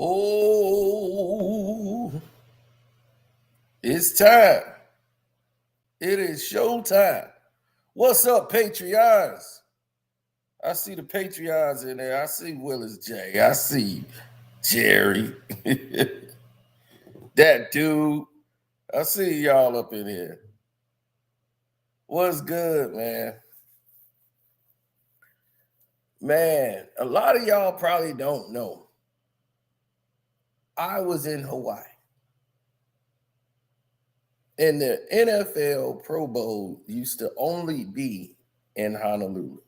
Oh, it's time. It is show time. What's up, Patreons? I see the Patreons in there. I see Willis J. I see Jerry. That dude. I see y'all up in here. What's good, man? Man, a lot of y'all probably don't know. I was in Hawaii. And the NFL Pro Bowl used to only be in Honolulu.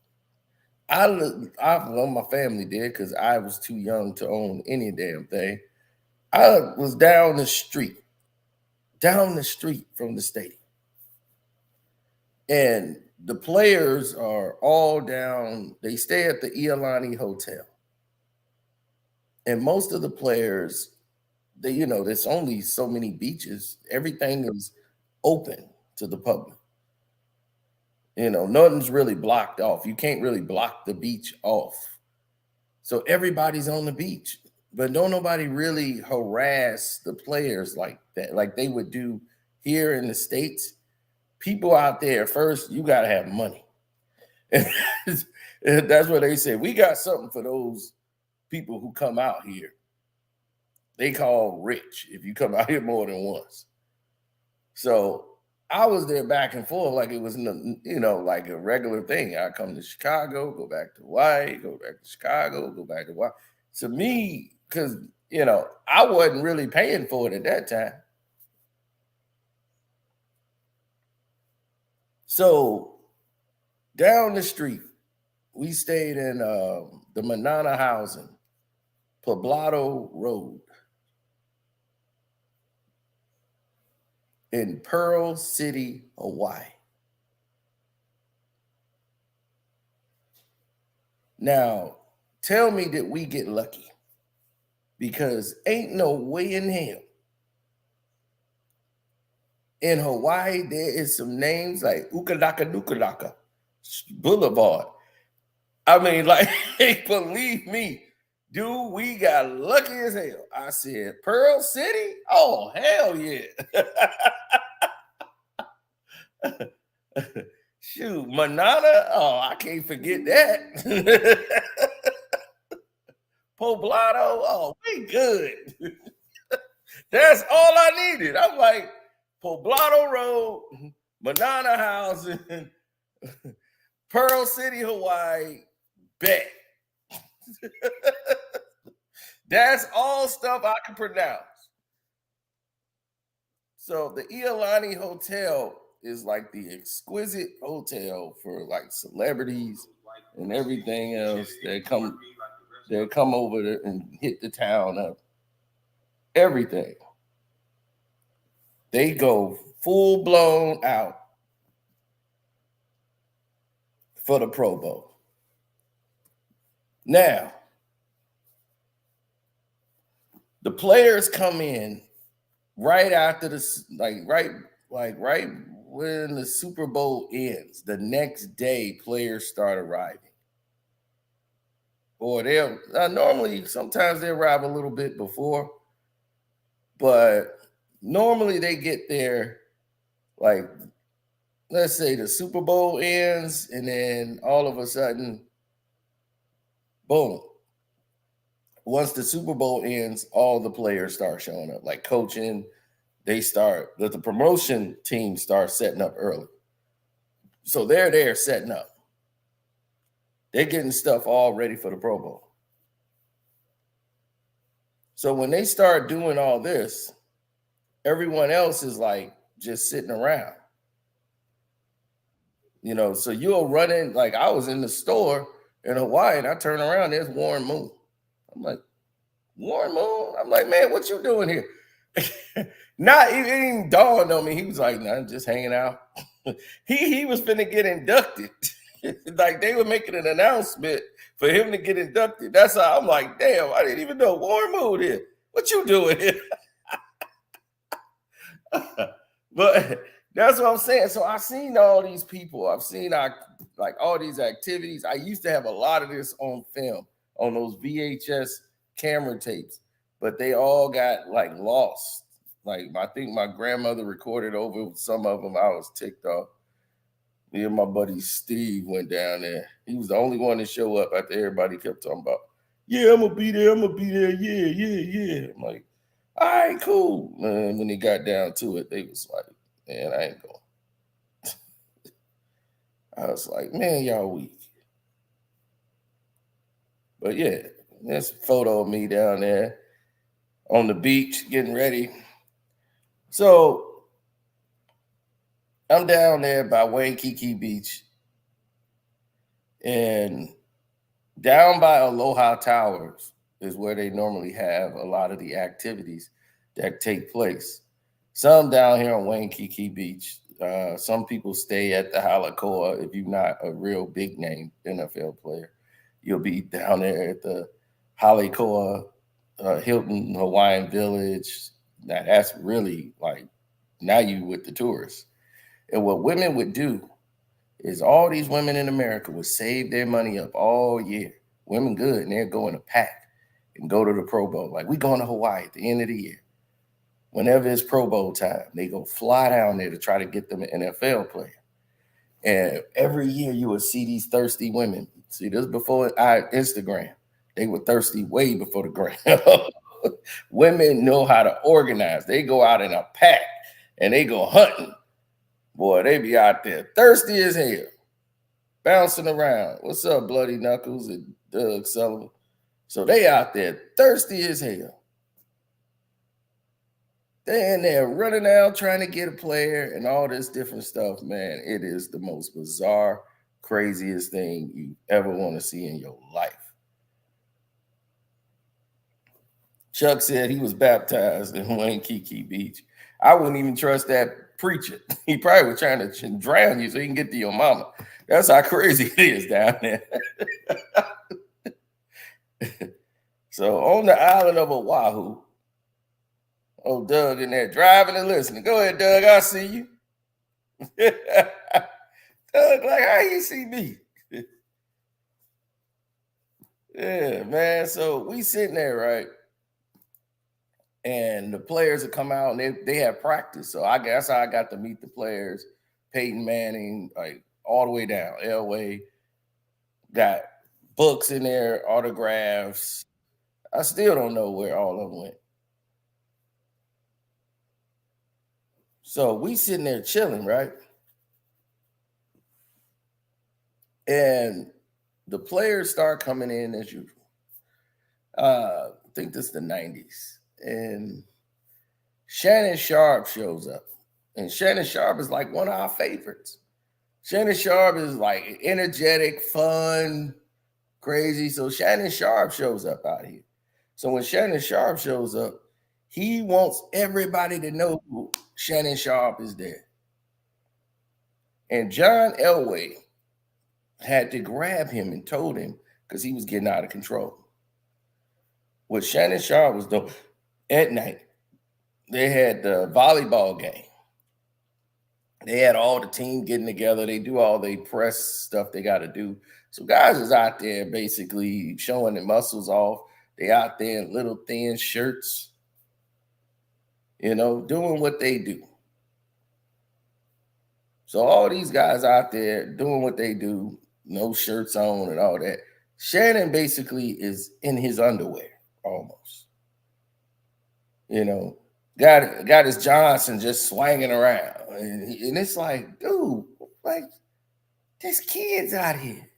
Well, my family did because I was too young to own any damn thing. I was down the street from the stadium. And the players are all down. They stay at the Iolani Hotel. And most of the players, there's only so many beaches. Everything is open to the public. Nothing's really blocked off. You can't really block the beach off. So everybody's on the beach, but don't nobody really harass the players like that, like they would do here in the States. People out there, first, you got to have money. And that's what they say. We got something for those people who come out here. They call rich if you come out here more than once. So I was there back and forth like it was, like a regular thing. I come to Chicago, go back to Hawaii, go back to Chicago, go back to Hawaii. To me, because, I wasn't really paying for it at that time. So down the street, we stayed in the Manana housing, Poblado Road, in Pearl City, Hawaii. Now, tell me that we get lucky, because ain't no way in hell. In Hawaii, there is some names like Ukalaka Nukalaka Boulevard. I mean, like, believe me, dude, we got lucky as hell. I said, Pearl City? Oh, hell yeah. Shoot, Manana? Oh, I can't forget that. Poblado? Oh, we good. That's all I needed. I'm like, Poblado Road, Manana Housing, Pearl City, Hawaii, bet. That's all stuff I can pronounce. So the Iolani Hotel is like the exquisite hotel for like celebrities and everything else that come over there and hit the town up. Everything. They go full blown out for the Pro Bowl. Now, the players come in right after this, right when the Super Bowl ends. The next day, players start arriving. Or they'll sometimes they arrive a little bit before, but normally they get there, like, let's say the Super Bowl ends, and then all of a sudden, boom. Once the Super Bowl ends, all the players start showing up, like coaching. The promotion team starts setting up early. So they're there setting up. They're getting stuff all ready for the Pro Bowl. So when they start doing all this, everyone else is like just sitting around. So you'll run in, like I was in the store in Hawaii and I turn around, there's Warren Moon. I'm like, Warren Moon? I'm like, man, what you doing here? Not even dawned on me. He was like, nah, I'm just hanging out. he was finna get inducted. Like they were making an announcement for him to get inducted. That's how I'm like, damn, I didn't even know Warren Moon here. What you doing here? But that's what I'm saying. So I've seen all these people. I've seen all these activities. I used to have a lot of this on film, on those VHS camera tapes. but they all got like lost. Like I think my grandmother recorded over some of them. I was ticked off. Me and my buddy Steve went down there. He was the only one to show up after everybody kept talking about, yeah, I'm gonna be there, I'm gonna be there, yeah, yeah, yeah. I'm like, all right, cool. And when they got down to it, they was like, man, I ain't going. I was like, man, y'all weak. But yeah, there's a photo of me down there on the beach getting ready. So I'm down there by Waikiki Beach, and down by Aloha Towers is where they normally have a lot of the activities that take place. Some down here on Waikiki Beach. Some people stay at the Halakoa. If you're not a real big name NFL player, you'll be down there at the Halakoa Hilton Hawaiian Village. Now that's really like, now you with the tourists. And what women would do is all these women in America would save their money up all year. Women good, and they'd go in a pack and go to the Pro Bowl. Like, we going to Hawaii at the end of the year. Whenever it's Pro Bowl time, they go fly down there to try to get them an NFL player. And every year you would see these thirsty women. See, this before Instagram. They were thirsty way before the gram. Women know how to organize. They go out in a pack and they go hunting. Boy, they be out there thirsty as hell, bouncing around. What's up, Bloody Knuckles and Doug Sullivan? So they out there thirsty as hell. They in there running out trying to get a player and all this different stuff, man. It is the most bizarre, craziest thing you ever want to see in your life. Chuck said he was baptized in Waikiki Beach. I wouldn't even trust that preacher. He probably was trying to drown you so he can get to your mama. That's how crazy it is down there. So on the island of Oahu, oh, Doug in there driving and listening. Go ahead, Doug. I see you. Doug, like, how you see me? Yeah, man. So we sitting there, right? And the players would come out and they have practice. So I guess I got to meet the players, Peyton Manning, like all the way down. Elway got books in there, autographs. I still don't know where all of them went. So we sitting there chilling, right? And the players start coming in as usual. I think this is the 90s. And Shannon Sharpe shows up. And Shannon Sharpe is like one of our favorites. Shannon Sharpe is like energetic, fun, crazy. So Shannon Sharpe shows up out here. So when Shannon Sharpe shows up, he wants everybody to know Shannon Sharpe is there. And John Elway had to grab him and told him because he was getting out of control. What Shannon Sharpe was doing at night, they had the volleyball game. They had all the team getting together. They do all the press stuff they got to do. So guys is out there basically showing their muscles off. They out there in little thin shirts, doing what they do. So all these guys out there doing what they do, no shirts on and all that. Shannon basically is in his underwear almost. Got his Johnson just swinging around. And it's like, dude, like, there's kids out here.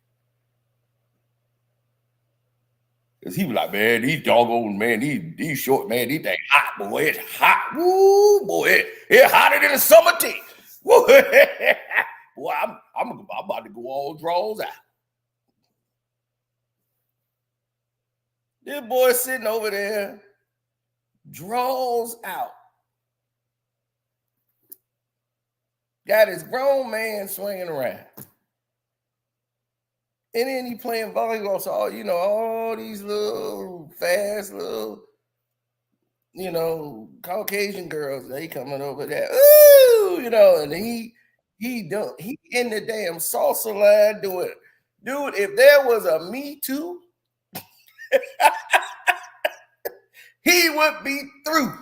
Because he was like, man, these doggone, man, these short, man, these things hot, boy. It's hot. Woo, boy. It's hotter than a summer tea. Woo. Boy, I'm about to go all draws out. This boy sitting over there, draws out. Got his grown man swinging around. And then he playing volleyball. So, all these little fast little, Caucasian girls, they coming over there. Ooh, and he in the damn salsa line doing it. Dude, if there was a Me Too, he would be through.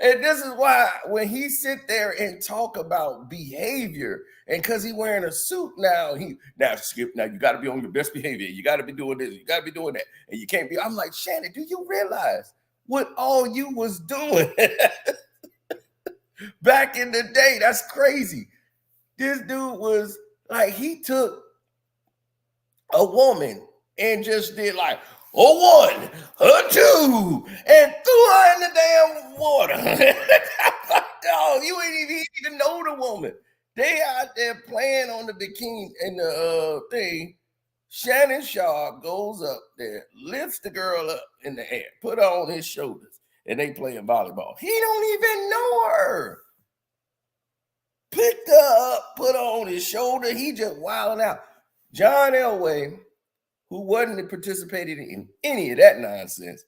And this is why when he sit there and talk about behavior, and because he wearing a suit now, Skip, now you got to be on your best behavior. You got to be doing this. You got to be doing that. And you can't be. I'm like, Shannon, do you realize what all you was doing back in the day? That's crazy. This dude was like, he took a woman and just did like, a one, a two, and threw her in the damn water. Oh, you ain't even know the woman. They out there playing on the bikini and the thing. Shannon Sharpe goes up there, lifts the girl up in the air, put her on his shoulders, and they playing volleyball. He don't even know her. Picked her up, put her on his shoulder. He just wilding out. John Elway, who wasn't participating in any of that nonsense,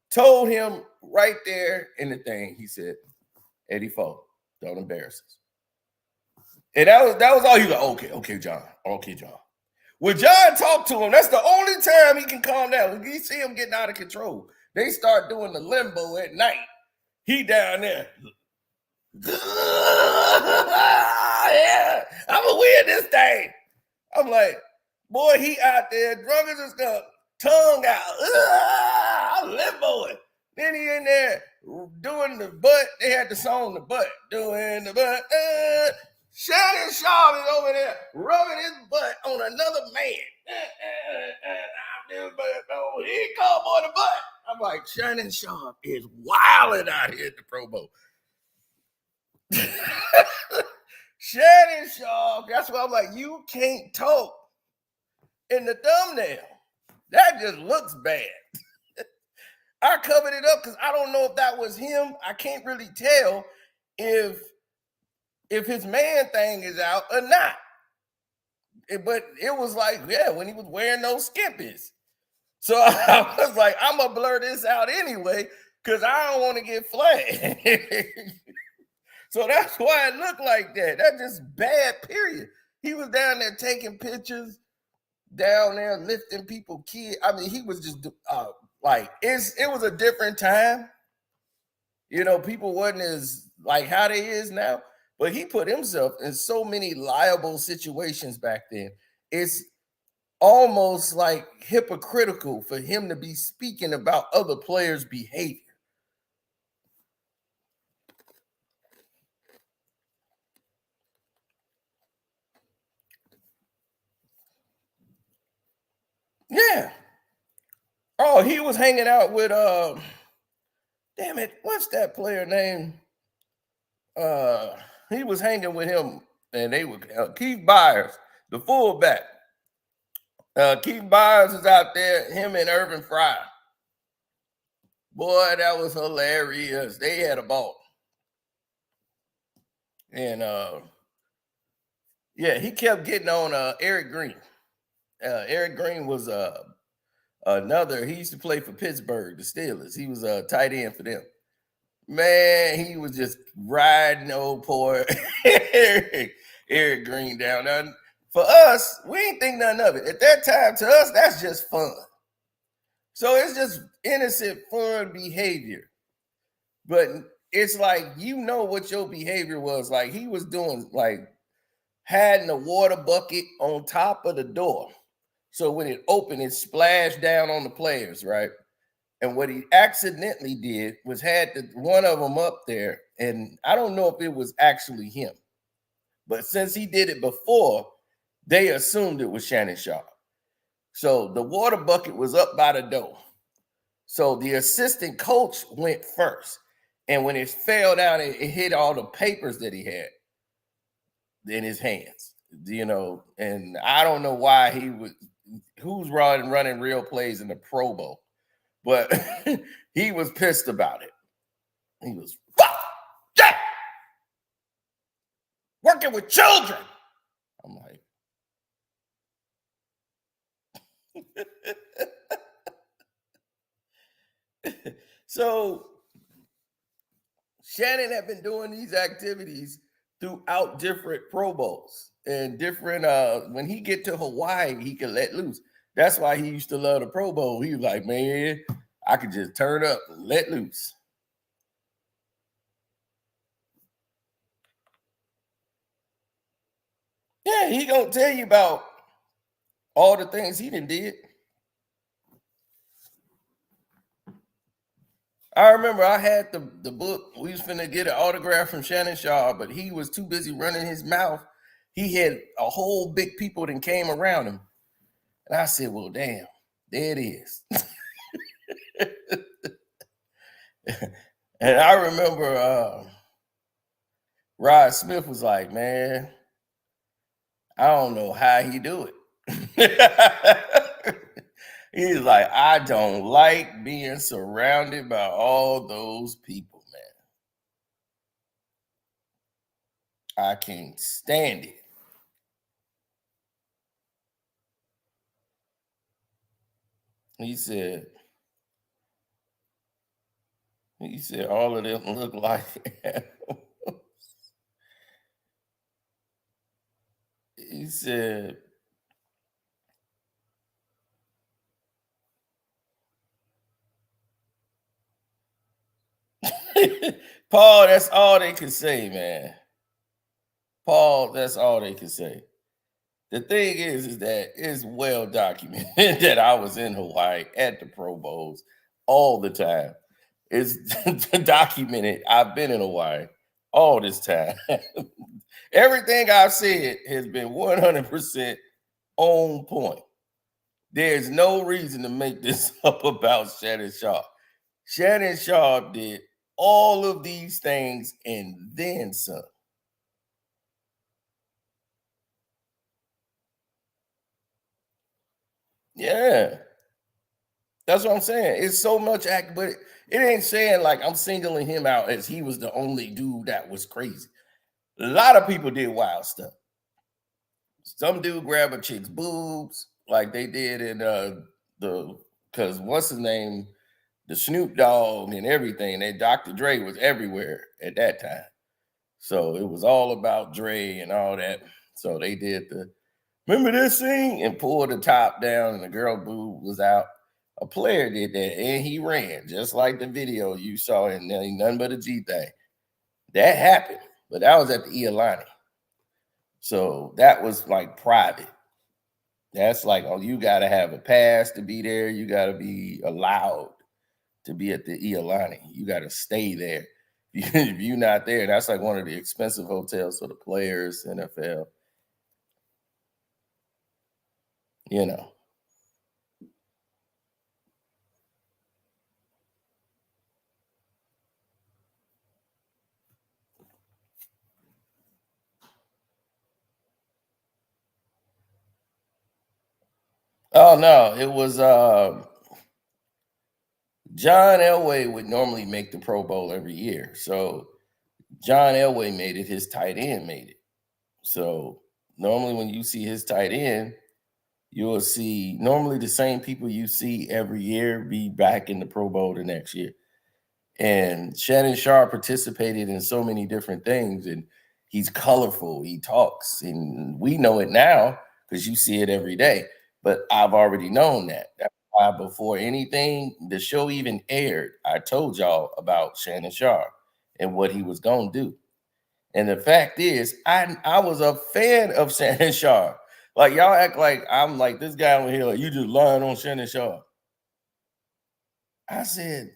told him right there in the thing, he said, Eddie Fo, don't embarrass us. And that was all. He was like, okay, John. When John talked to him, that's the only time he can calm down. When you see him getting out of control, they start doing the limbo at night. He down there. Yeah, I'm gonna win this thing. I'm like, boy, he out there drunk as a skunk, tongue out. I'm limboing. Then he in there doing the butt. They had the song The Butt, doing the butt. Shannon Sharpe is over there rubbing his butt on another man. He called boy the butt. I'm like, Shannon Sharpe is wilding out here at the Pro Bowl. Shannon Sharpe, that's why I'm like, you can't talk in the thumbnail. That just looks bad. I covered it up because I don't know if that was him. I can't really tell if his man thing is out or not. But it was like, yeah, when he was wearing those skippies. So I was like, I'm going to blur this out anyway because I don't want to get flagged. So that's why it looked like that. That's just bad, period. He was down there taking pictures, down there lifting people kids. I mean, he was just it was a different time. You know, people wasn't as like how they is now. But he put himself in so many liable situations back then. It's almost like hypocritical for him to be speaking about other players' behavior. Yeah. Oh, he was hanging out with damn it, what's that player name? He was hanging with him, and they were Keith Byers, the fullback. Keith Byers is out there, him and Irvin Fry. Boy, that was hilarious. They had a ball. And yeah, he kept getting on Eric Green. Eric Green was another, he used to play for Pittsburgh, the Steelers. He was a tight end for them. Man, he was just riding old poor Eric Green down. Now, for us, we ain't think nothing of it. At that time, to us, that's just fun. So it's just innocent, fun behavior. But it's like, you know what your behavior was. Like, he was doing, like, hiding a water bucket on top of the door. So when it opened, it splashed down on the players, right? And what he accidentally did was had one of them up there. And I don't know if it was actually him. But since he did it before, they assumed it was Shannon Sharpe. So the water bucket was up by the door. So the assistant coach went first. And when it fell down, it hit all the papers that he had in his hands, you know. And I don't know why who's running real plays in the Pro Bowl. But he was pissed about it. He was, yeah, working with children. I'm like, so Shannon had been doing these activities throughout different Pro Bowls and different, when he get to Hawaii, he could let loose. That's why he used to love the Pro Bowl. He was like, man, I could just turn up and let loose. Yeah, he gonna tell you about all the things he did. I remember I had the book. We was finna get an autograph from Shannon Sharpe, but he was too busy running his mouth. He had a whole big people that came around him. And I said, well, damn, there it is. And I remember Rod Smith was like, man, I don't know how he do it. He's like, I don't like being surrounded by all those people, man. I can't stand it. He said all of them look like he said Paul, that's all they could say, man. Paul, that's all they could say. The thing is that it's well documented that I was in Hawaii at the Pro Bowls all the time. It's documented. I've been in Hawaii all this time. Everything I've said has been 100% on point. There's no reason to make this up about Shannon Sharpe. Shannon Sharpe did all of these things and then some. Yeah. That's what I'm saying. It's so much act, but it ain't saying like I'm singling him out as he was the only dude that was crazy. A lot of people did wild stuff. Some dude grab a chick's boobs like they did in the because what's his name? The Snoop Dogg and everything. And Dr. Dre was everywhere at that time. So it was all about Dre and all that. So they did remember this scene and pulled the top down and the girl boob was out. A player did that and he ran just like the video you saw in Nothing But a G Thing. That happened, but that was at the Iolani. So that was like private. That's like, oh, you got to have a pass to be there. You got to be allowed to be at the Iolani. You got to stay there. If you're not there, that's like one of the expensive hotels for the players, NFL. You know. Oh no, it was John Elway would normally make the Pro Bowl every year. So John Elway made it, his tight end made it. So normally when you see his tight end, you will see normally the same people you see every year be back in the Pro Bowl the next year. And Shannon Sharpe participated in so many different things, and he's colorful. He talks, and we know it now because you see it every day. But I've already known that. That's why before anything, the show even aired, I told y'all about Shannon Sharpe and what he was gonna do. And the fact is, I was a fan of Shannon Sharpe. Like y'all act like I'm like this guy over here, like you just lying on Shannon Sharpe. I said,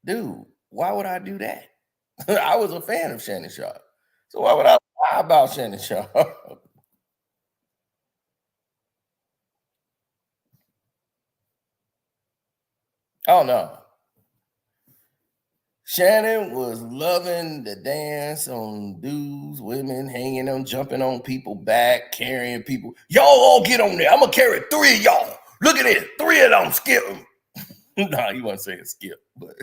dude, why would I do that? I was a fan of Shannon Sharpe. So why would I lie about Shannon Sharpe? Oh no. Shannon was loving the dance on dudes, women, hanging on, jumping on people back, carrying people. Y'all all get on there. I'm gonna carry three of y'all. Look at this, three of them skip. No, he wasn't saying skip, but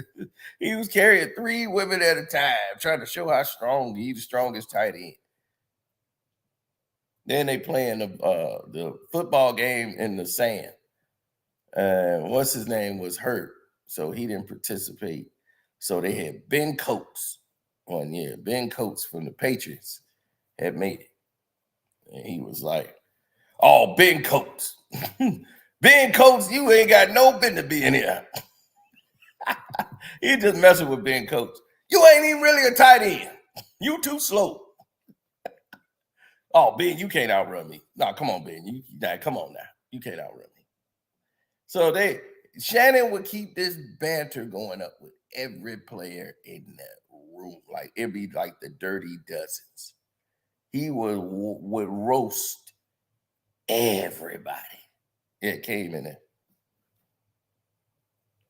he was carrying three women at a time, trying to show how strong he's the strongest tight end. Then they playing the football game in the sand. What's his name was hurt, so he didn't participate. So they had Ben Coates 1 year. Ben Coates from the Patriots had made it, and he was like, "Oh, Ben Coates, Ben Coates, you ain't got no business being here." He just messing with Ben Coach. You ain't even really a tight end. You too slow. Oh, Ben, you can't outrun me. No, come on, Ben. Come on now. You can't outrun me. So Shannon would keep this banter going up with every player in the room. Like it'd be like the Dirty Dozens. He would roast everybody. It came in there.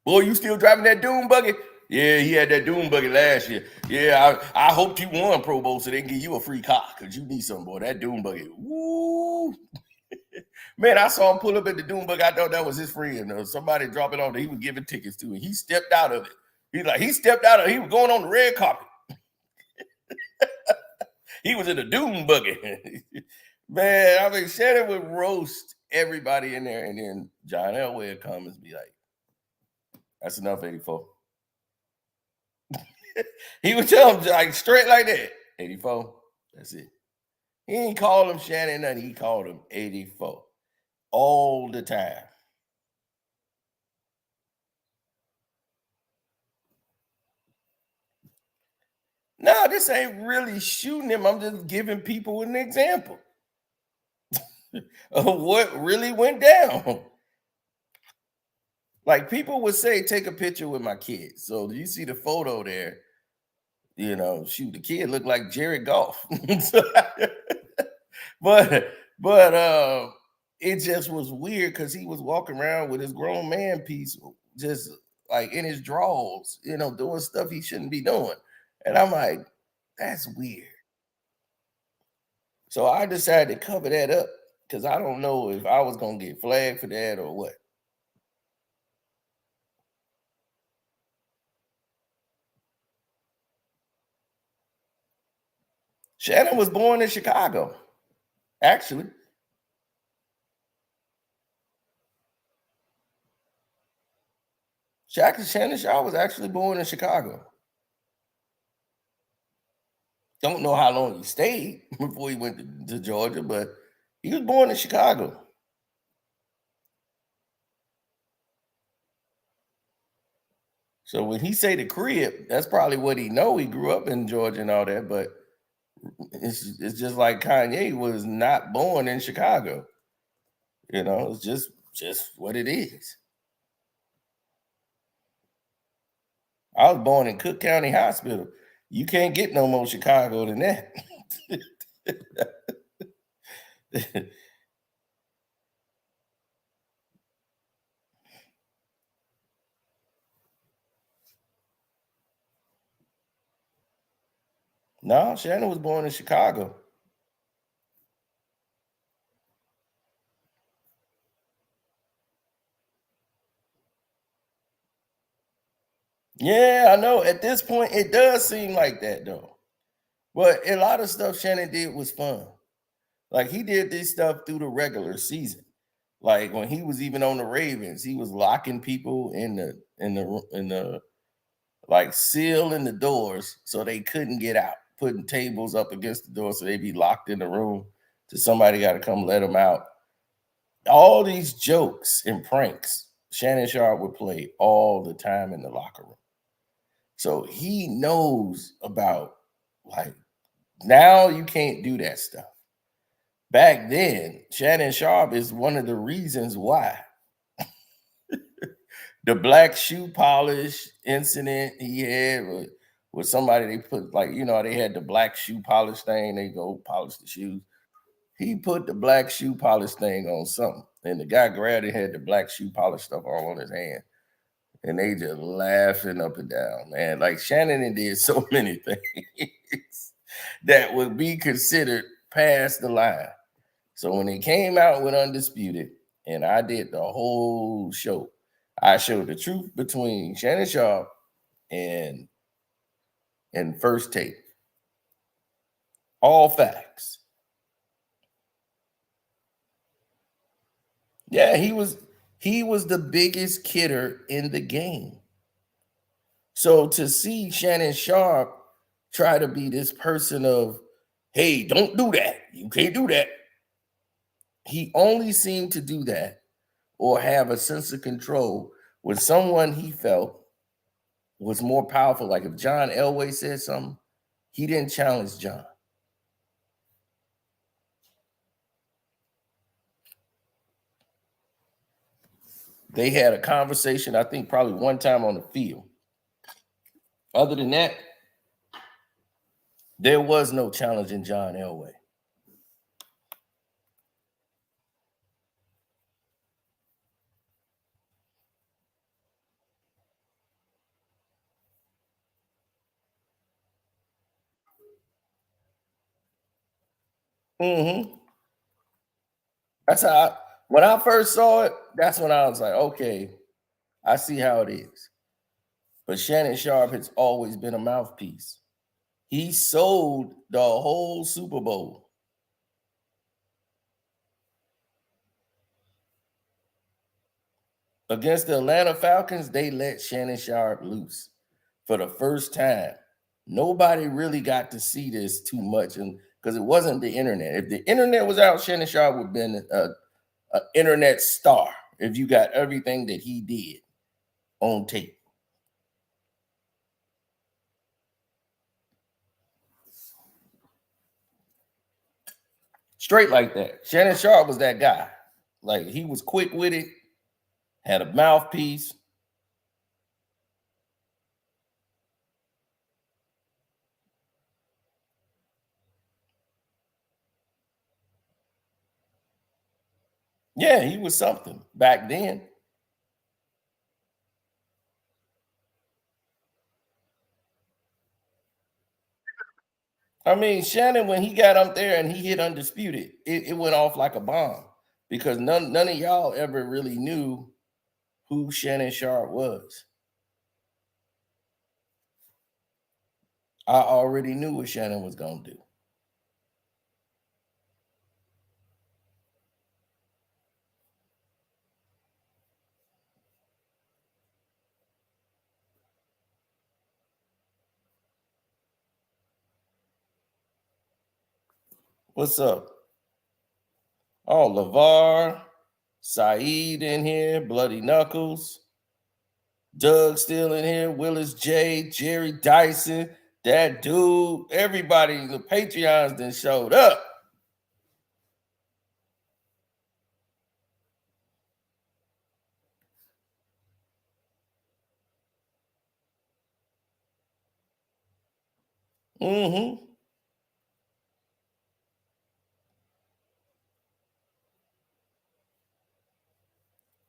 Boy, you still driving that Doom buggy? Yeah, he had that Doom buggy last year. Yeah, I hoped you won Pro Bowl so they can give you a free car because you need something, boy. That Doom buggy. Woo. Man, I saw him pull up at the Doom buggy. I thought that was his friend. Somebody drop it off that he was giving tickets to, and he stepped out of it. He stepped out of it. He was going on the red carpet. He was in the Doom buggy. Man, I mean, Shannon would roast everybody in there, and then John Elway would come and be like, that's enough, 84. He would tell him like straight like that. 84. That's it. He ain't call him Shannon nothing. He called him 84 all the time. No, this ain't really shooting him. I'm just giving people an example of what really went down. Like people would say, take a picture with my kids. So you see the photo there, shoot, the kid looked like Jared Goff. but it just was weird because he was walking around with his grown man piece just like in his drawers, doing stuff he shouldn't be doing. And I'm like, that's weird. So I decided to cover that up because I don't know if I was going to get flagged for that or what. Shannon was born in Chicago, actually. Shannon Sharpe was actually born in Chicago. Don't know how long he stayed before he went to Georgia, but he was born in Chicago. So when he say the crib, that's probably what he know. He grew up in Georgia and all that, but it's just like Kanye was not born in Chicago. It's just what it is. I was born in Cook County Hospital. You can't get no more Chicago than that. No, Shannon was born in Chicago. Yeah, I know. At this point, it does seem like that though. But a lot of stuff Shannon did was fun. Like he did this stuff through the regular season. Like when he was even on the Ravens, he was locking people in the like sealing the doors so they couldn't get out, putting tables up against the door so they'd be locked in the room till somebody got to come let them out. All these jokes and pranks Shannon Sharpe would play all the time in the locker room. So he knows about like now you can't do that stuff. Back then, Shannon Sharpe is one of the reasons why. The black shoe polish incident he had with somebody they put like, they had the black shoe polish thing, they go polish the shoes. He put the black shoe polish thing on something, and the guy grabbed it, had the black shoe polish stuff all on his hand. And they just laughing up and down, man. Like Shannon did so many things that would be considered past the line. So when they came out with Undisputed, and I did the whole show, I showed the truth between Shannon Sharpe and First Take. All facts. Yeah, he was the biggest kidder in the game. So to see Shannon Sharpe try to be this person of, hey, don't do that. You can't do that. He only seemed to do that or have a sense of control with someone he felt was more powerful. Like if John Elway said something, he didn't challenge John. They had a conversation, I think probably one time on the field. Other than that, there was no challenging John Elway. Mm-hmm. That's how when I first saw it, that's when I was like, okay, I see how it is. But Shannon Sharpe has always been a mouthpiece. He sold the whole Super Bowl. Against the Atlanta Falcons, they let Shannon Sharpe loose for the first time. Nobody really got to see this too much, and because it wasn't the internet. If the internet was out, Shannon Sharpe would have been an internet star if you got everything that he did on tape. Straight like that. Shannon Sharpe was that guy. Like he was quick with it, had a mouthpiece. Yeah, he was something back then. I mean, Shannon, when he got up there and he hit undisputed, it went off like a bomb because none of y'all ever really knew who Shannon Sharpe was. I already knew what Shannon was gonna do. What's up? Oh, LeVar, Saeed in here, Bloody Knuckles, Doug still in here, Willis J, Jerry Dyson, that dude, everybody, the Patreons then showed up. Mm-hmm.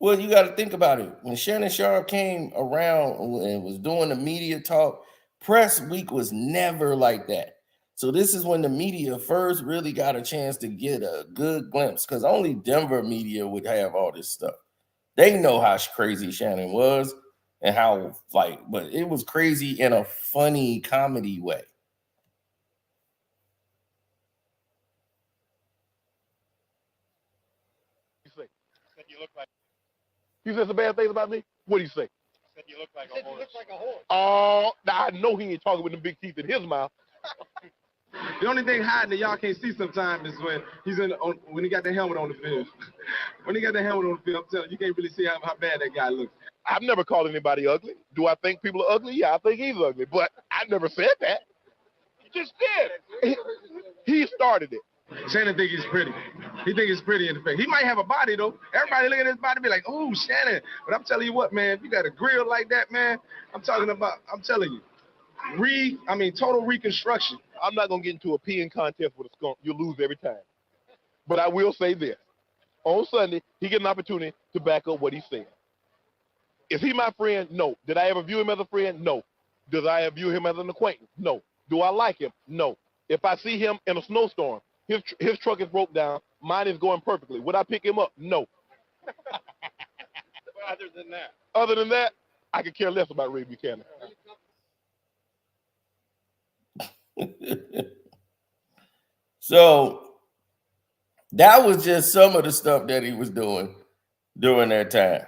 Well, you got to think about it. When Shannon Sharpe came around and was doing the media talk, press week was never like that. So this is when the media first really got a chance to get a good glimpse because only Denver media would have all this stuff. They know how crazy Shannon was and how but it was crazy in a funny comedy way. You said some bad things about me? What do you say? Said you look like a horse. Oh, now I know he ain't talking with them big teeth in his mouth. The only thing hiding that y'all can't see sometimes is when when he got the helmet on the field. When he got the helmet on the field, I'm telling you, you can't really see how bad that guy looks. I've never called anybody ugly. Do I think people are ugly? Yeah, I think he's ugly, but I never said that. You just did. He started it. Shannon think he's pretty. He think he's pretty in the face. He might have a body though. Everybody look at his body and be like, "Oh, Shannon." But I'm telling you what, man, if you got a grill like that, man, I'm telling you, total reconstruction. I'm not gonna get into a peeing contest with a skunk. You'll lose every time. But I will say this: on Sunday, he get an opportunity to back up what he said. Is he my friend? No. Did I ever view him as a friend? No. Did I ever view him as an acquaintance? No. Do I like him? No. If I see him in a snowstorm, his truck is broke down, mine is going perfectly. Would I pick him up? No. Other than that, I could care less about Ray Buchanan. So that was just some of the stuff that he was doing during that time.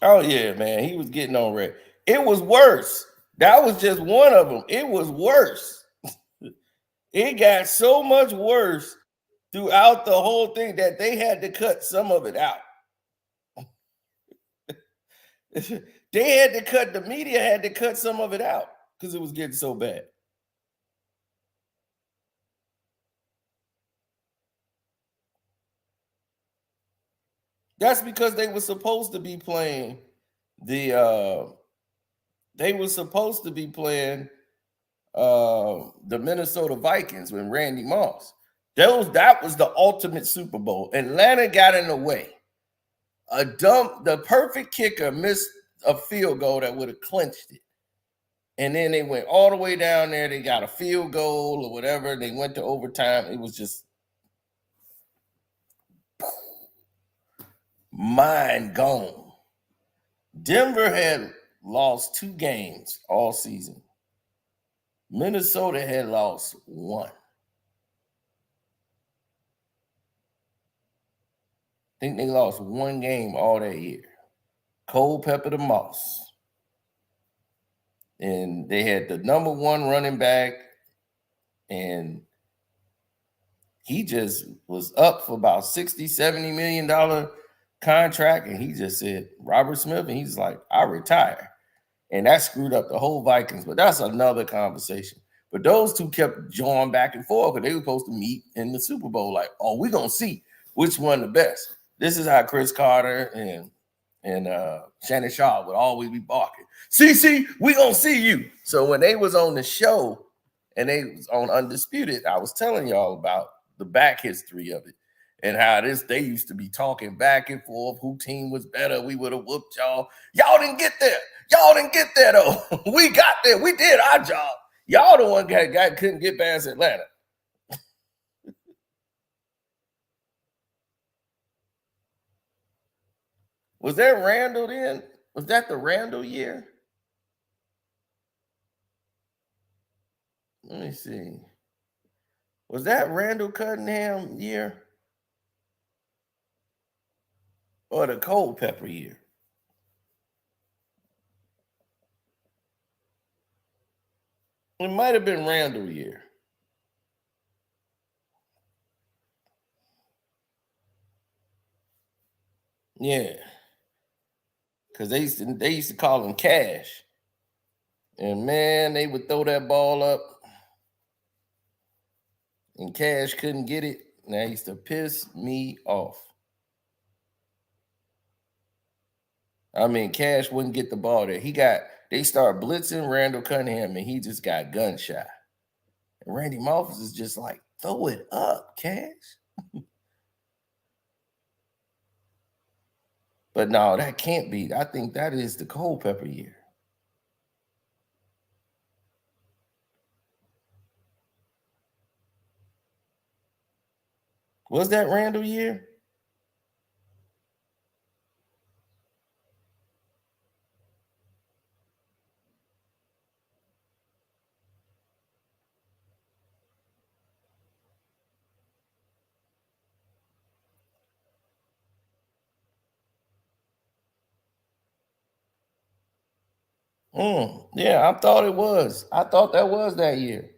Oh yeah, man, he was getting on red. It was worse. That was just one of them. It was worse. It got so much worse throughout the whole thing that they had to cut some of it out. They had to cut, the media had to cut some of it out because it was getting so bad. That's because they were supposed to be playing the Minnesota Vikings with Randy Moss. That was the ultimate Super Bowl. Atlanta got in the way. The perfect kicker missed a field goal that would have clinched it. And then they went all the way down there. They got a field goal or whatever. They went to overtime. It was just mind gone. Denver had lost 2 games all season. Minnesota had lost 1. I think they lost 1 game all that year. Culpepper to Moss. And they had the number 1 running back, and he just was up for about $60-70 million contract, and he just said Robert Smith, and he's like, I retire. And that screwed up the whole Vikings, but that's another conversation. But those two kept jawing back and forth because they were supposed to meet in the Super Bowl. Like, oh, we're gonna see which one the best. This is how Chris Carter and Shannon Sharpe would always be barking. See, we gonna see you. So when they was on the show and they was on Undisputed, I was telling y'all about the back history of it and how they used to be talking back and forth, who team was better. We would have whooped y'all. Y'all didn't get there. Y'all didn't get there though. We got there. We did our job. Y'all the one guy couldn't get past Atlanta. Was that Randall then? Was that the Randall year? Let me see. Was that Randall Cunningham year? Or the Culpepper year? It might have been Randall year. Yeah. Because they used to call him Cash. And man, they would throw that ball up. And Cash couldn't get it. And that used to piss me off. I mean, Cash wouldn't get the ball there. They started blitzing Randall Cunningham, and he just got gun shy. And Randy Moss is just like, throw it up, Cash. But no, that can't be. I think that is the Culpepper year. Was that Randall year? Yeah, I thought it was. I thought that was that year.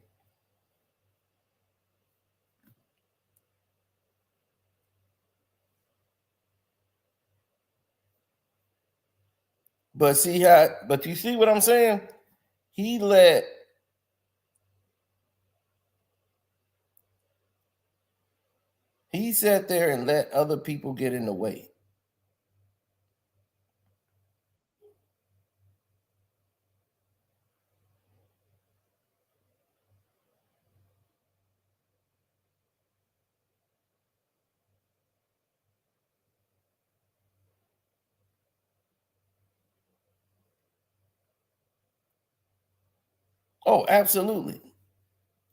But you see what I'm saying? He sat there and let other people get in the way. Oh, absolutely.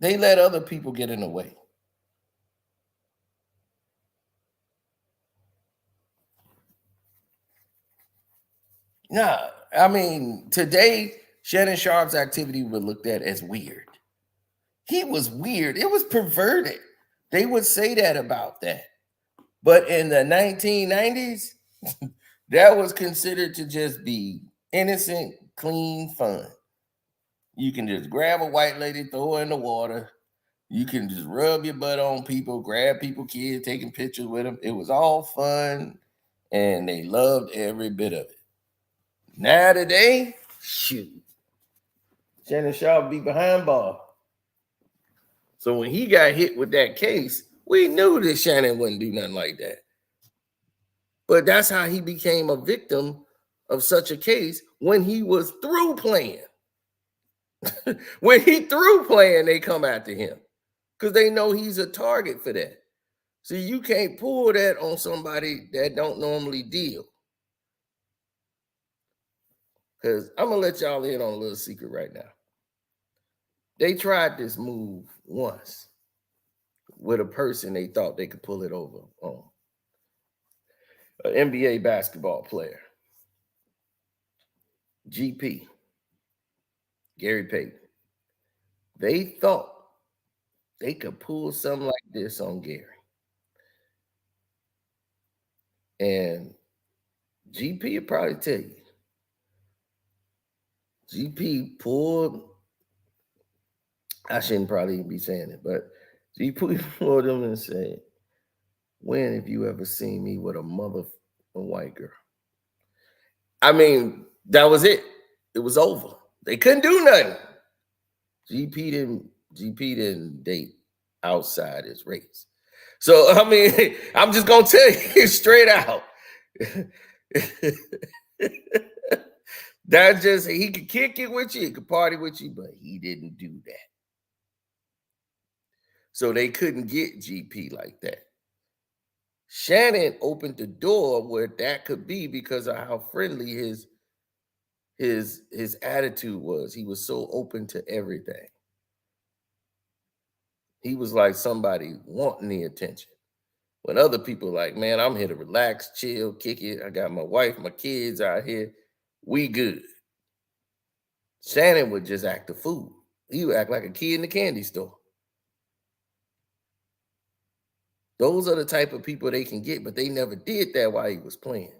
They let other people get in the way. Nah, I mean, today, Shannon Sharpe's activity was looked at as weird. He was weird. It was perverted. They would say that about that. But in the 1990s, that was considered to just be innocent, clean fun. You can just grab a white lady, throw her in the water, You can just rub your butt on people, grab people, kids, taking pictures with them. It was all fun, and they loved every bit of it. Now today, shoot, Shannon Sharpe be behind ball. So when he got hit with that case, we knew that Shannon wouldn't do nothing like that. But that's how he became a victim of such a case when he was through playing. When he through playing, they come after him because they know he's a target for that. So you can't pull that on somebody that don't normally deal. Because I'm going to let y'all in on a little secret right now. They tried this move once with a person they thought they could pull it over on. An NBA basketball player. GP. Gary Payton. They thought they could pull something like this on Gary. And GP would probably tell you. GP pulled, I shouldn't probably even be saying it, but GP pulled him and said, when have you ever seen me with a white girl? I mean, that was it. It was over. They couldn't do nothing. GP didn't date outside his race. So, I mean, I'm just going to tell you straight out. That's just, he could kick it with you, he could party with you, but he didn't do that. So they couldn't get GP like that. Shannon opened the door where that could be because of how friendly his attitude was. He was so open to everything. He was like somebody wanting the attention. When other people like, man, I'm here to relax, chill, kick it. I got my wife, my kids out here. We good. Shannon would just act a fool. He would act like a kid in the candy store. Those are the type of people they can get, but they never did that while he was playing.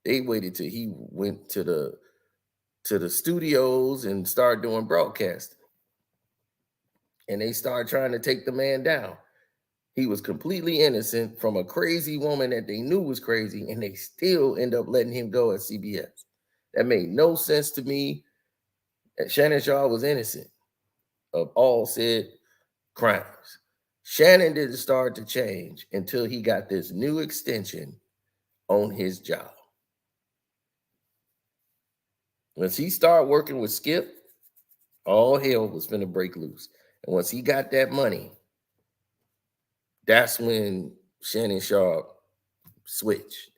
They waited till he went to the studios and started doing broadcasting. And they started trying to take the man down. He was completely innocent from a crazy woman that they knew was crazy, and they still end up letting him go at CBS. That made no sense to me. And Shannon Sharpe was innocent of all said crimes. Shannon didn't start to change until he got this new extension on his job. Once he started working with Skip, all hell was going to break loose. And once he got that money, that's when Shannon Sharpe switched.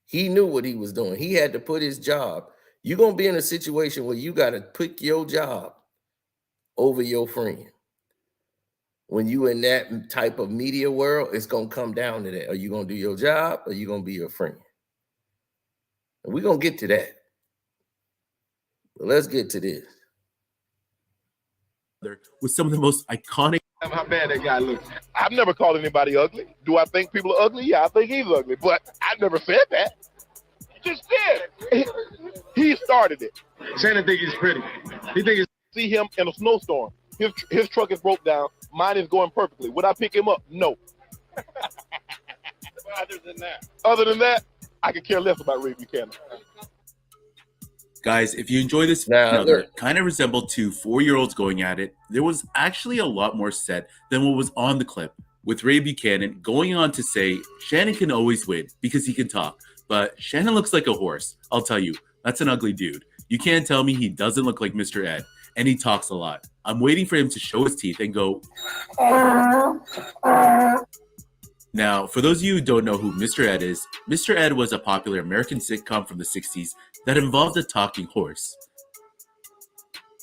He knew what he was doing. He had to put his job. You're going to be in a situation where you got to pick your job over your friend. When you in that type of media world, it's going to come down to that. Are you going to do your job or are you going to be your friend? And we're going to get to that. But let's get to this. With some of the most iconic. How bad that guy looks. I've never called anybody ugly. Do I think people are ugly? Yeah, I think he's ugly, but I've never said that. You just did. He started it. Shannon think he's pretty. He think he's. See him in a snowstorm. His truck is broke down. Mine is going perfectly. Would I pick him up? No. Other than that, I could care less about Ray Buchanan. Guys, if you enjoy this video that kind of resembled two 4-year-olds going at it, there was actually a lot more said than what was on the clip, with Ray Buchanan going on to say Shannon can always win because he can talk, but Shannon looks like a horse. I'll tell you, that's an ugly dude. You can't tell me he doesn't look like Mr. Ed, and he talks a lot. I'm waiting for him to show his teeth and go. Now, for those of you who don't know who Mr. Ed is, Mr. Ed was a popular American sitcom from the 60s that involved a talking horse.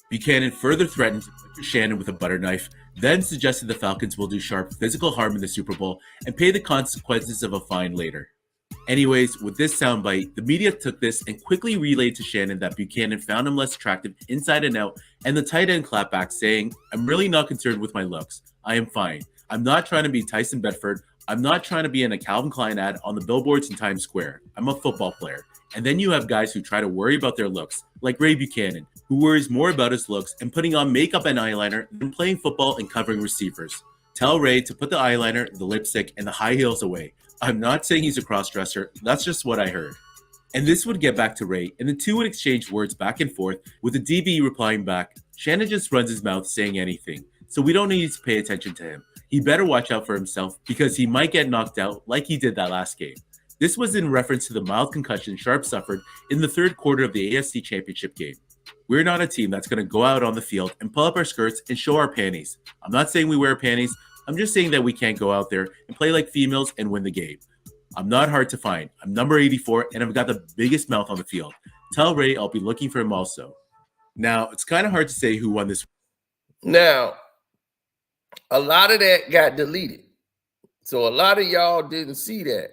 Buchanan further threatened to butcher Shannon with a butter knife, then suggested the Falcons will do Sharpe physical harm in the Super Bowl and pay the consequences of a fine later. Anyways, with this soundbite, the media took this and quickly relayed to Shannon that Buchanan found him less attractive inside and out, and the tight end clapped back saying, "I'm really not concerned with my looks. I am fine. I'm not trying to be Tyson Bedford. I'm not trying to be in a Calvin Klein ad on the billboards in Times Square. I'm a football player." And then you have guys who try to worry about their looks, like Ray Buchanan, who worries more about his looks and putting on makeup and eyeliner than playing football and covering receivers. Tell Ray to put the eyeliner, the lipstick, and the high heels away. I'm not saying he's a cross-dresser, that's just what I heard. And this would get back to Ray, and the two would exchange words back and forth, with the DB replying back, Shannon just runs his mouth saying anything, so we don't need to pay attention to him. He better watch out for himself, because he might get knocked out like he did that last game. This was in reference to the mild concussion Sharpe suffered in the third quarter of the AFC Championship game. We're not a team that's going to go out on the field and pull up our skirts and show our panties. I'm not saying we wear panties, I'm just saying that we can't go out there and play like females and win the game. I'm not hard to find. I'm number 84, and I've got the biggest mouth on the field. Tell Ray I'll be looking for him also. Now, it's kind of hard to say who won this. Now, a lot of that got deleted. So a lot of y'all didn't see that.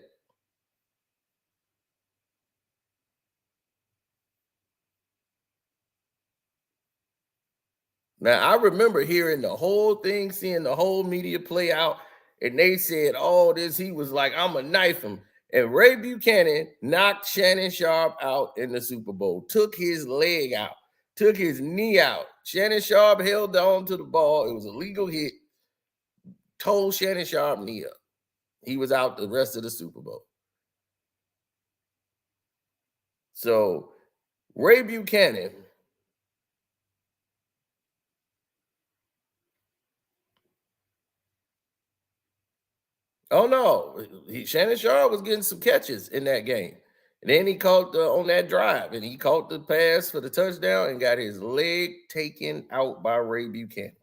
Now, I remember hearing the whole thing, seeing the whole media play out, and they said, oh, this, he was like, I'm going to knife him. And Ray Buchanan knocked Shannon Sharpe out in the Super Bowl, took his leg out, took his knee out. Shannon Sharpe held on to the ball. It was a legal hit, told Shannon Sharpe knee up. He was out the rest of the Super Bowl. So Ray Buchanan, oh no, Shannon Sharpe was getting some catches in that game. And then he caught on that drive, and he caught the pass for the touchdown and got his leg taken out by Ray Buchanan.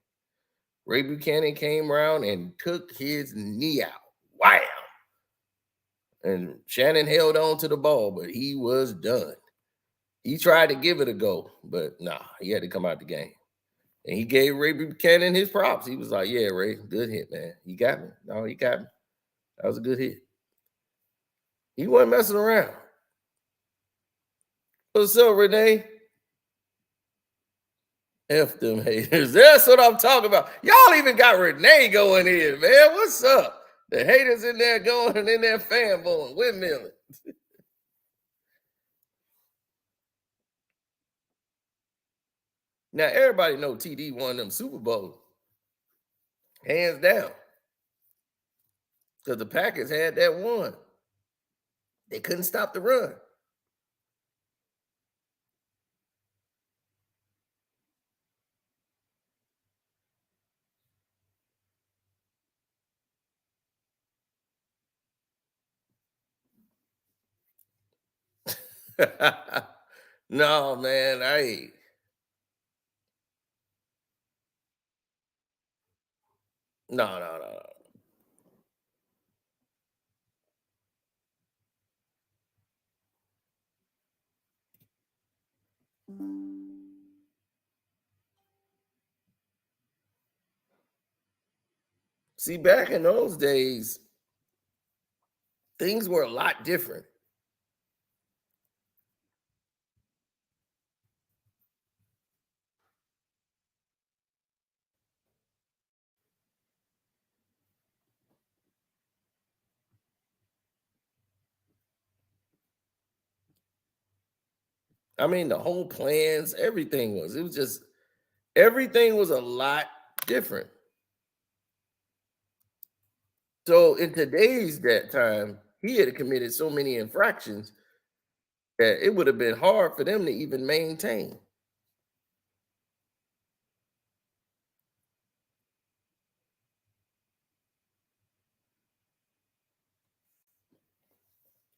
Ray Buchanan came around and took his knee out. Wow. And Shannon held on to the ball, but he was done. He tried to give it a go, but nah, he had to come out the game. And he gave Ray Buchanan his props. He was like, yeah, Ray, good hit, man. You got me. No, he got me. That was a good hit. He wasn't messing around. What's up, Renee? F them haters. That's what I'm talking about. Y'all even got Renee going in, man. What's up? The haters in there going and in there fanboying, windmilling. Now, everybody know TD won them Super Bowls. Hands down. Because the Packers had that one. They couldn't stop the run. No, man, No. See, back in those days, things were a lot different. I mean, the whole plans, everything was a lot different. So in today's that time, he had committed so many infractions that it would have been hard for them to even maintain.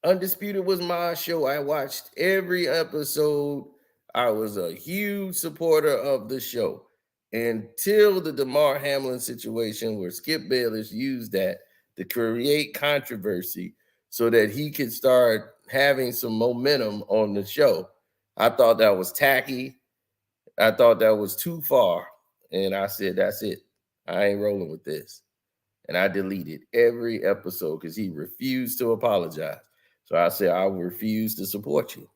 Undisputed was my show. I watched every episode. I was a huge supporter of the show until the DeMar Hamlin situation where Skip Bayless used that to create controversy so that he could start having some momentum on the show. I thought that was tacky. I thought that was too far. And I said, that's it. I ain't rolling with this. And I deleted every episode because he refused to apologize. So I said, I refuse to support you.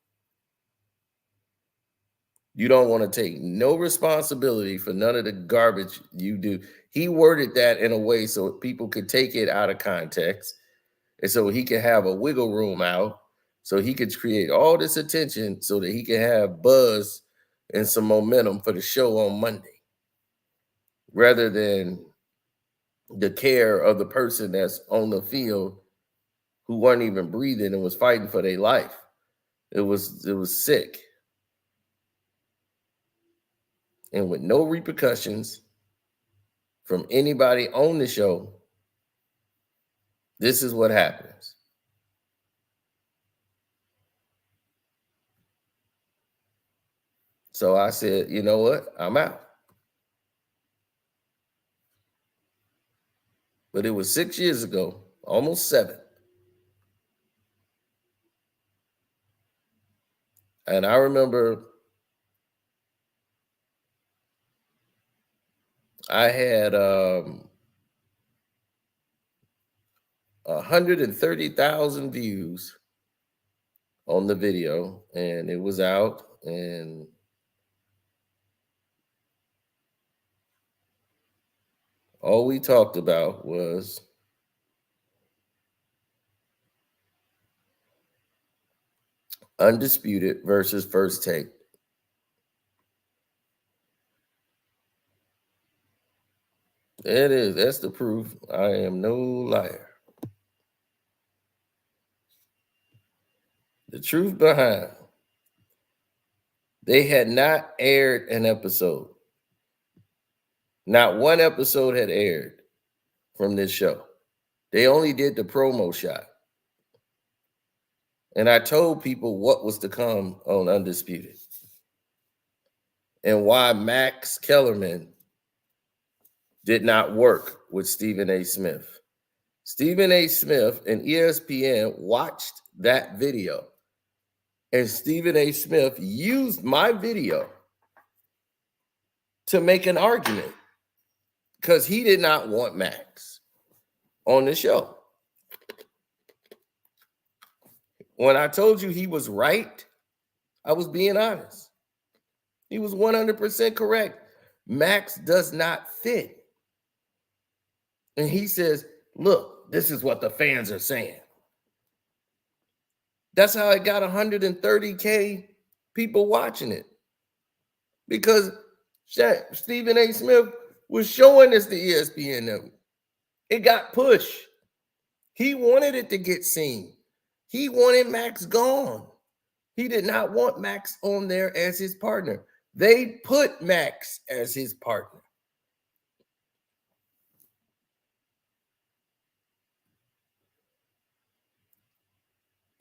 You don't want to take no responsibility for none of the garbage you do. He worded that in a way so people could take it out of context. And so he could have a wiggle room out. So he could create all this attention so that he can have buzz and some momentum for the show on Monday. Rather than the care of the person that's on the field who weren't even breathing and was fighting for their life. It was sick. And with no repercussions from anybody on the show, this is what happens. So I said, you know what? I'm out. But it was 6 years ago, almost 7. And I remember I had 130,000 views on the video, and it was out, and all we talked about was Undisputed versus First Take. It is. That's the proof. I am no liar. The truth behind, they had not aired an episode. Not one episode had aired from this show. They only did the promo shot. And I told people what was to come on Undisputed and why Max Kellerman did not work with Stephen A. Smith. Stephen A. Smith and ESPN watched that video, and Stephen A. Smith used my video to make an argument because he did not want Max on the show. When I told you he was right, I was being honest. He was 100% correct. Max does not fit. And he says, look, this is what the fans are saying. That's how it got 130K people watching it. Because Stephen A. Smith was showing this to ESPN. It got pushed. He wanted it to get seen. He wanted Max gone. He did not want Max on there as his partner. They put Max as his partner.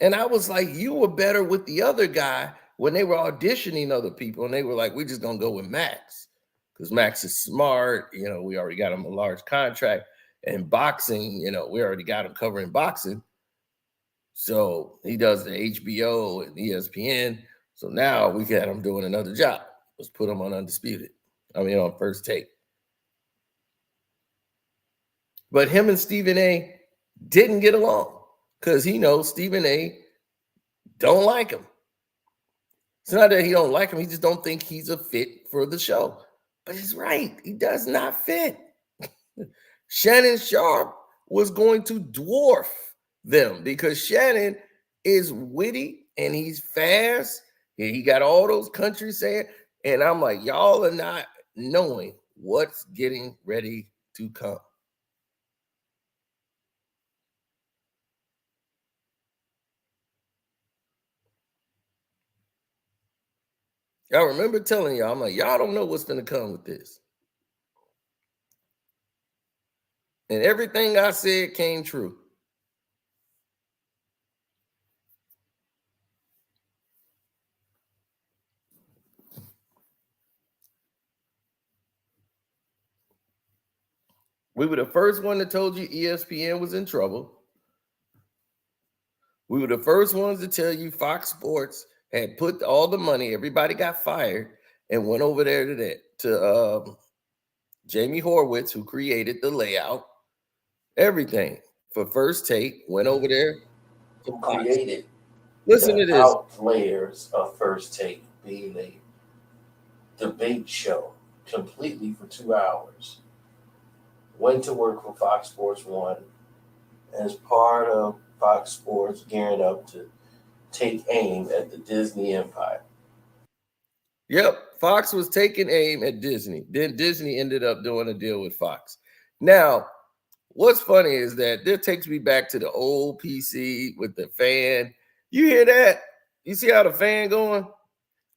And I was like, you were better with the other guy when they were auditioning other people. And they were like, we're just going to go with Max because Max is smart. You know, we already got him a large contract. And boxing, you know, we already got him covering boxing. So he does the HBO and ESPN. So now we got him doing another job. Let's put him on Undisputed. On First Take. But him and Stephen A. didn't get along because he knows Stephen A. don't like him. It's not that he don't like him. He just don't think he's a fit for the show. But he's right. He does not fit. Shannon Sharpe was going to dwarf them because Shannon is witty and he's fast. And he got all those country saying. And I'm like, y'all are not knowing what's getting ready to come. I remember telling y'all, I'm like, y'all don't know what's going to come with this. And everything I said came true. We were the first one that told you ESPN was in trouble. We were the first ones to tell you Fox Sports had put all the money, everybody got fired, and went over there to Jamie Horowitz, who created the layout, everything for First Take, went over there to create it. Listen to this. Out layers of First Take being a debate show completely for 2 hours. Went to work for Fox Sports 1 as part of Fox Sports gearing up to take aim at the Disney empire. Yep, Fox was taking aim at Disney. Then Disney ended up doing a deal with Fox. Now, What's funny is that this takes me back to the old PC with the fan. You hear that? You see how the fan going?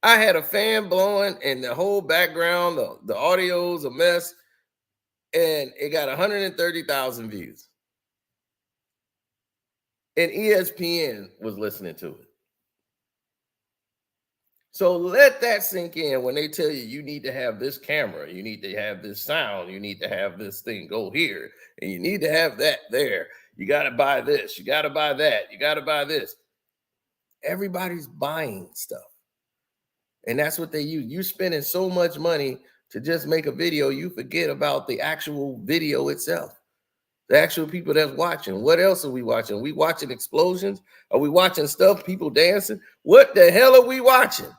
I had a fan blowing and the whole background, the audio's a mess, and it got 130,000 views. And ESPN was listening to it. So let that sink in when they tell you you need to have this camera, you need to have this sound, you need to have this thing go here, and you need to have that there. You got to buy this, you got to buy that, you got to buy this. Everybody's buying stuff. And that's what they use. You're spending so much money to just make a video, you forget about the actual video itself. The actual people that's watching. What else are we watching? Are we watching explosions? Are we watching stuff, people dancing? What the hell are we watching?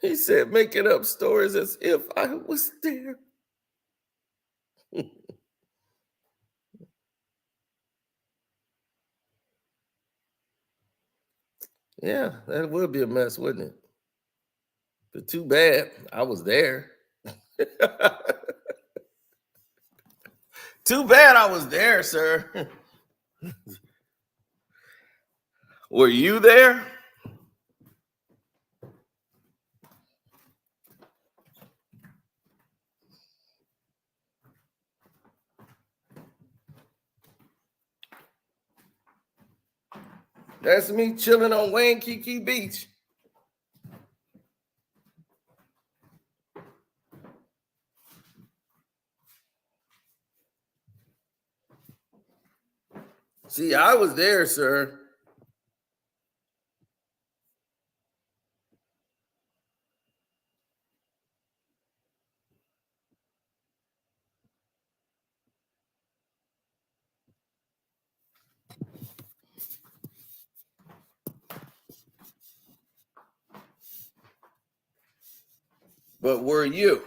He said, making up stories as if I was there. Yeah, that would be a mess, wouldn't it? But too bad I was there. Too bad I was there, sir. Were you there? That's me chilling on Waikiki Beach. See, I was there, sir. But were you?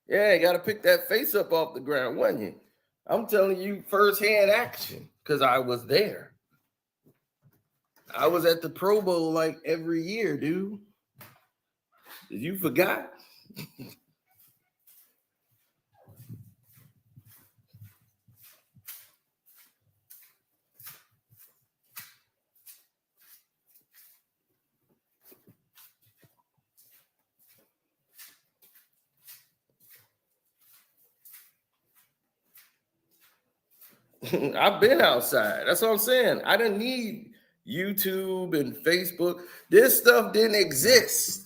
Yeah, you got to pick that face up off the ground, wasn't you? I'm telling you firsthand action because I was there. I was at the Pro Bowl like every year, dude. Did you forgot? I've been outside. That's what I'm saying. I didn't need YouTube and Facebook. This stuff didn't exist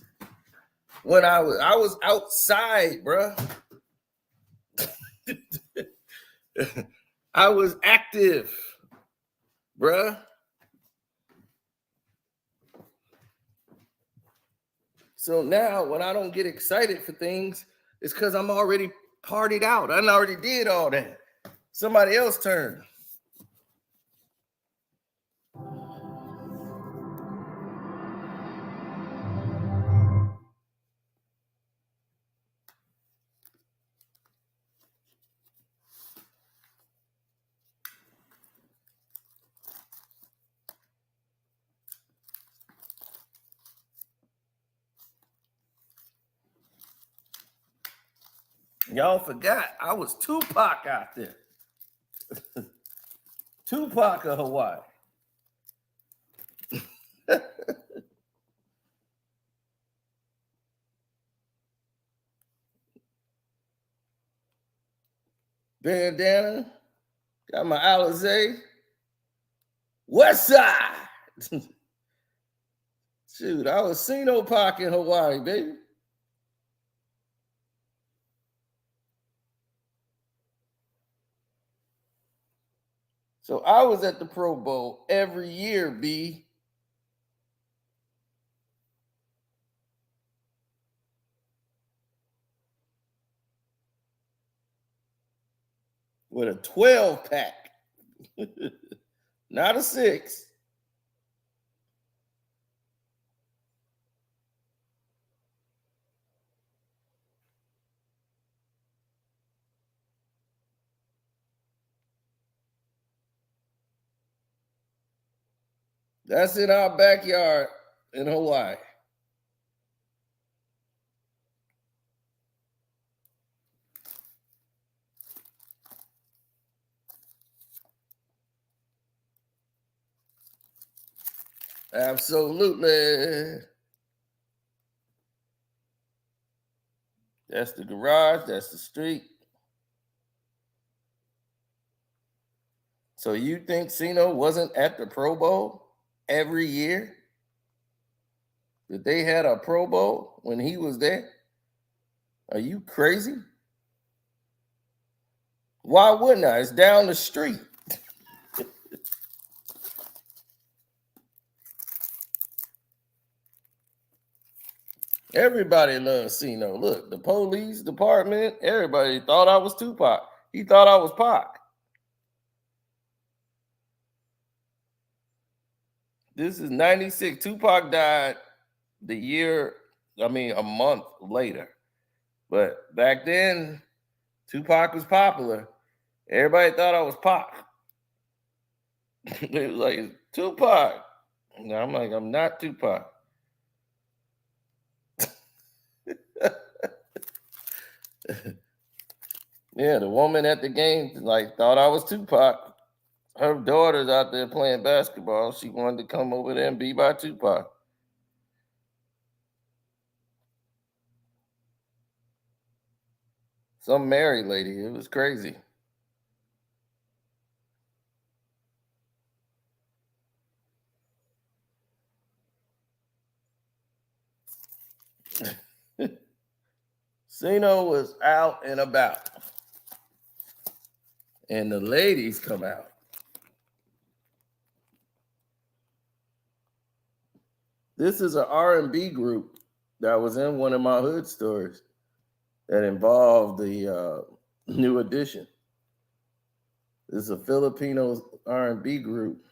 when I was outside, bro. I was active, bruh. So now when I don't get excited for things, it's because I'm already partied out. I already did all that. Somebody else turn. Y'all forgot I was Tupac out there. Tupac of Hawaii. Bandana. Got my Alizé. West Side. Shoot, I was Sino Pac in Hawaii, baby. So I was at the Pro Bowl every year, B. with a 12 pack, not a 6. That's in our backyard in Hawaii. Absolutely. That's the garage. That's the street. So you think Cino wasn't at the Pro Bowl every year? That they had a Pro Bowl when he was there? Are you crazy? Why wouldn't I? It's down the street. Everybody loves Cino. Look, the police department, everybody thought I was Tupac. He thought I was Pac. This is 96. Tupac died a month later. But back then, Tupac was popular. Everybody thought I was Pac. They was like, Tupac. And I'm like, I'm not Tupac. Yeah, the woman at the game thought I was Tupac. Her daughter's out there playing basketball. She wanted to come over there and be by Tupac. Some married lady. It was crazy. Cino was out and about. And the ladies come out. This is an R&B group that was in one of my hood stories that involved the New Edition. This is a Filipino R&B group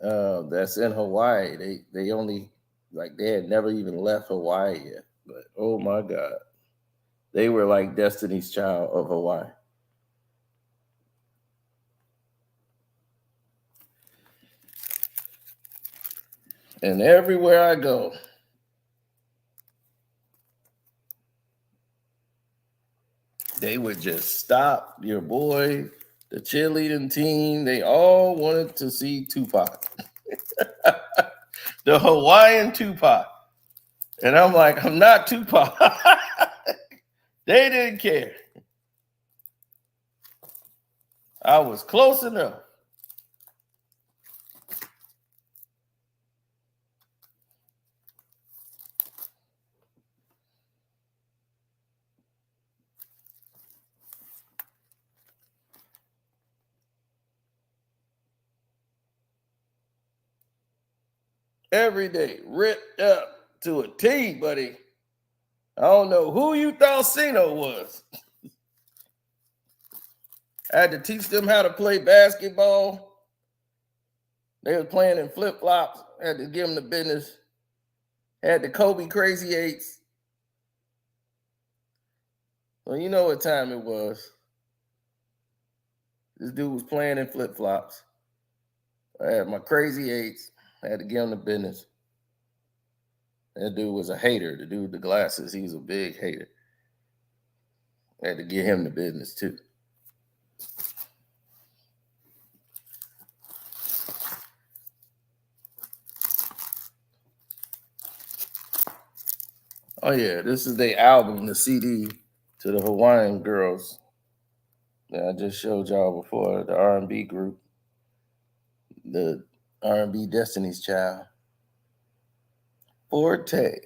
that's in Hawaii. They only, they had never even left Hawaii yet. But oh my God, they were like Destiny's Child of Hawaii. And everywhere I go, they would just stop your boy, the cheerleading team. They all wanted to see Tupac, the Hawaiian Tupac. And I'm like, I'm not Tupac. They didn't care. I was close enough. Every day, ripped up to a T, buddy. I don't know who you thought Cino was. I had to teach them how to play basketball. They were playing in flip-flops. I had to give them the business. Had the Kobe Crazy Eights. Well, you know what time it was. This dude was playing in flip-flops. I had my Crazy Eights. I had to give him the business. That dude was a hater. The dude with the glasses, he was a big hater. I had to give him the business too. Oh yeah, this is their album, the CD to the Hawaiian girls that I just showed y'all before, the R&B group, the R&B Destiny's Child. Forte.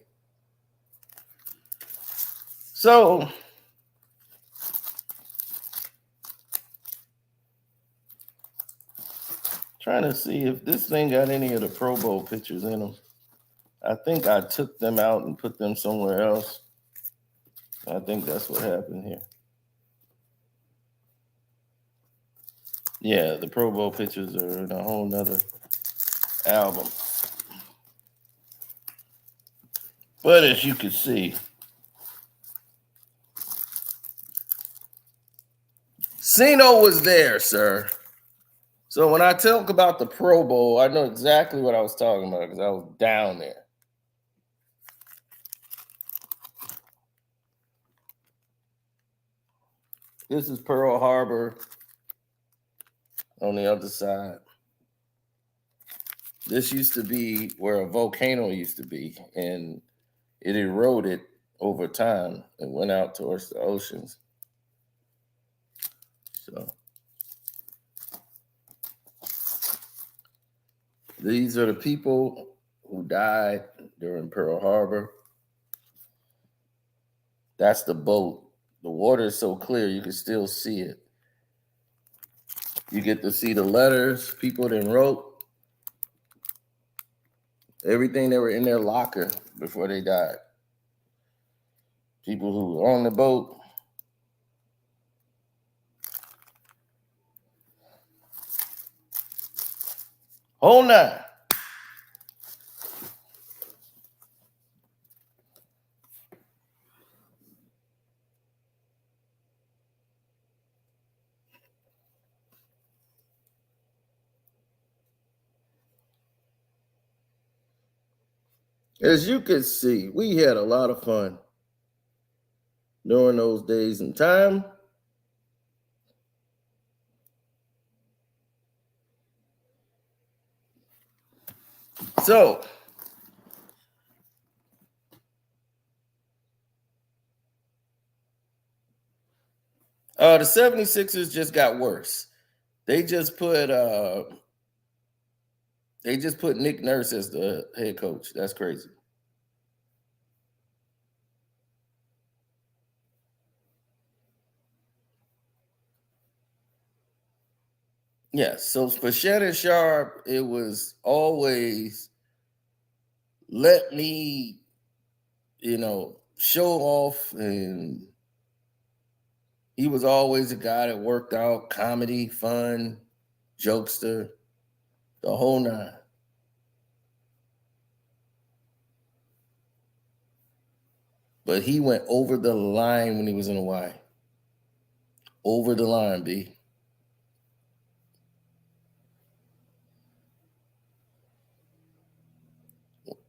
So, trying to see if this thing got any of the Pro Bowl pictures in them. I think I took them out and put them somewhere else. I think that's what happened here. Yeah, the Pro Bowl pictures are in a whole nother album. But as you can see, Cino was there, sir. So when I talk about the Pro Bowl, I know exactly what I was talking about because I was down there. This is Pearl Harbor on the other side. This used to be where a volcano used to be, and it eroded over time and went out towards the oceans. So these are the people who died during Pearl Harbor. That's the boat. The water is so clear you can still see it. You get to see the letters people then wrote. Everything that were in their locker before they died. People who were on the boat. Hold on. As you can see, we had a lot of fun during those days and time. So, the 76ers just got worse. They just put Nick Nurse as the head coach. That's crazy. Yes, so for Shannon Sharpe, it was always let me, show off, and he was always a guy that worked out, comedy, fun, jokester, the whole nine. But he went over the line when he was in Hawaii. Over the line, B.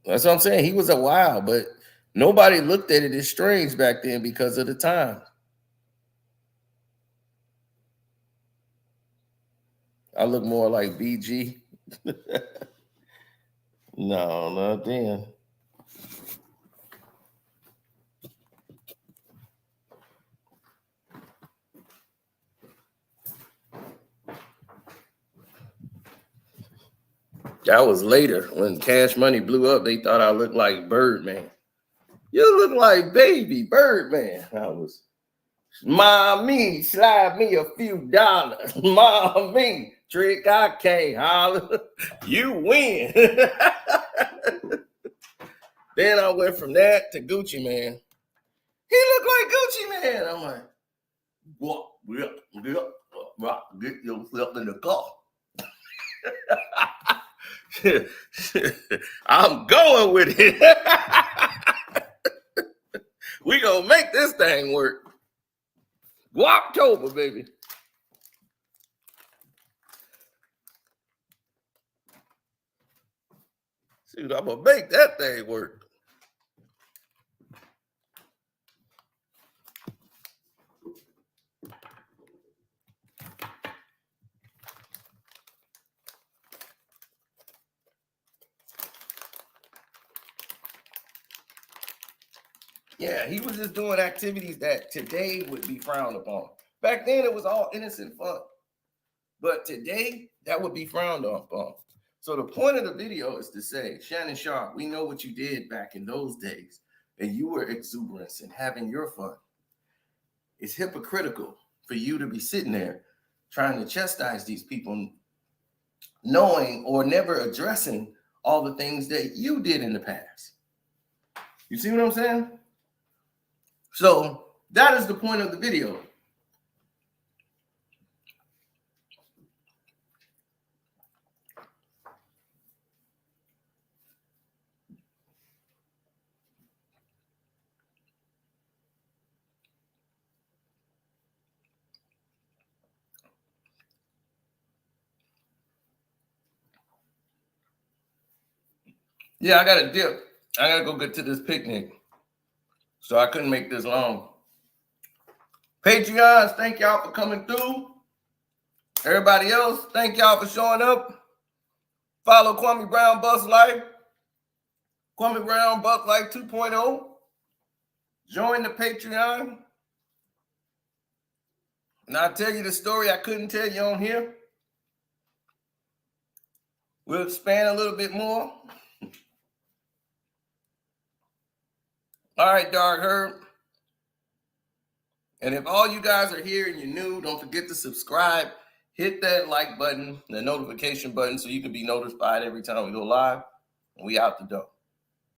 That's what I'm saying. He was a wild, but nobody looked at it as strange back then because of the time. I look more like BG. No, not then. That was later when Cash Money blew up. They thought I looked like Birdman. You look like baby Birdman. I was, mommy, slide me a few dollars. Mommy, trick, I can't holler. You win. Then I went from that to Gucci Man. He looked like Gucci Man. I'm like, what? Get yourself in the car. I'm going with it. We gonna make this thing work. October, baby. Shoot, I'm gonna make that thing work. Yeah, he was just doing activities that today would be frowned upon. Back then, it was all innocent fun. But today, that would be frowned upon. So the point of the video is to say, Shannon Sharpe, we know what you did back in those days, and you were exuberance and having your fun. It's hypocritical for you to be sitting there trying to chastise these people, knowing or never addressing all the things that you did in the past. You see what I'm saying? So that is the point of the video. Yeah, I got to dip. I got to go get to this picnic. So I couldn't make this long. Patreons, thank y'all for coming through. Everybody else, thank y'all for showing up. Follow Kwame Brown Bus Life. Kwame Brown Bus Life 2.0. Join the Patreon. And I'll tell you the story I couldn't tell you on here. We'll expand a little bit more. All right, Dark Herb. And if all you guys are here and you're new, don't forget to subscribe. Hit that like button, the notification button, so you can be notified every time we go live. And we out the door.